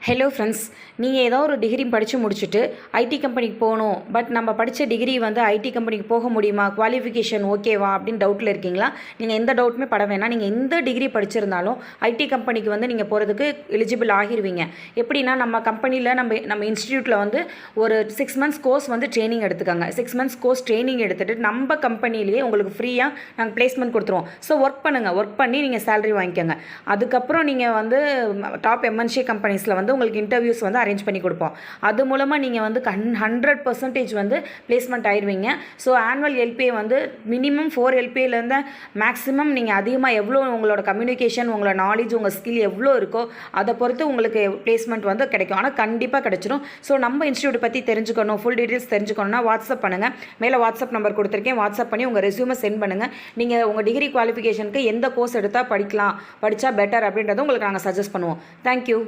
Hello friends, நீங்கள் ஏதோ ஒரு டிகிரி படித்து முடிச்சுட்டு ஐடி கம்பெனிக்கு போகணும். பட் நம்ம படித்த டிகிரி வந்து ஐடி கம்பெனிக்கு போக முடியுமா, குவாலிஃபிகேஷன் ஓகேவா அப்படின்னு டவுட்டில் இருக்கீங்களா? நீங்கள் எந்த டவுட்டுமே பட வேணாம். நீங்கள் எந்த டிகிரி படிச்சிருந்தாலும் ஐடி கம்பெனிக்கு வந்து நீங்கள் போகிறதுக்கு எலிஜிபிள் ஆகிருவீங்க. எப்படின்னா, நம்ம கம்பெனியில் நம்ம இன்ஸ்டியூட்டில் வந்து ஒரு 6 months கோர்ஸ் வந்து ட்ரைனிங் எடுத்துக்காங்க. 6 months கோர்ஸ் ட்ரைனிங் எடுத்துகிட்டு நம்ம கம்பெனிலேயே உங்களுக்கு ஃப்ரீயாக நாங்கள் பிளேஸ்மெண்ட் கொடுத்துருவோம். ஸோ ஒர்க் பண்ணுங்கள், ஒர்க் பண்ணி நீங்கள் சேலரி வாங்கிக்கோங்க. அதுக்கப்புறம் நீங்கள் வந்து டாப் எம்என்சி கம்பெனிஸில் வந்து உங்களுக்கு இன்டர்வியூஸ் வந்து அரேஞ்ச் பண்ணி கொடுப்போம். அது மூலமாக நீங்கள் வந்து 100% வந்து பிளேஸ்மெண்ட் ஆயிடுவீங்க. ஸோ ஆனுவல் எல்பிஏ வந்து மினிமம் 4 எல்பிஏலேருந்து மேக்ஸிமம் நீங்கள் அதிகமாக எவ்வளோ உங்களோட கம்யூனிகேஷன், உங்களோட நாலேஜ், உங்கள் ஸ்கில் எவ்வளோ இருக்கோ அதை பொறுத்து உங்களுக்கு பிளேஸ்மெண்ட் வந்து கிடைக்கும். ஆனால் கண்டிப்பாக கிடைச்சிடும். ஸோ நம்ம இன்ஸ்டியூட் பற்றி தெரிஞ்சுக்கணும், ஃபுல் டீட்டெயில்ஸ் தெரிஞ்சுக்கணும்னா வாட்ஸ்அப் பண்ணுங்கள். மேலே வாட்ஸ்அப் நம்பர் கொடுத்துருக்கேன். வாட்ஸ்அப் பண்ணி உங்கள் ரெஸ்யூமை சென்ட் பண்ணுங்கள். நீங்கள் உங்கள் டிகிரி குவாலிஃபிகேஷனுக்கு எந்த கோர்ஸ் எடுத்தால் படித்தா பெட்டர் அப்படின்றத உங்களுக்கு நாங்கள் சஜஸ்ட் பண்ணுவோம். தேங்க்யூ.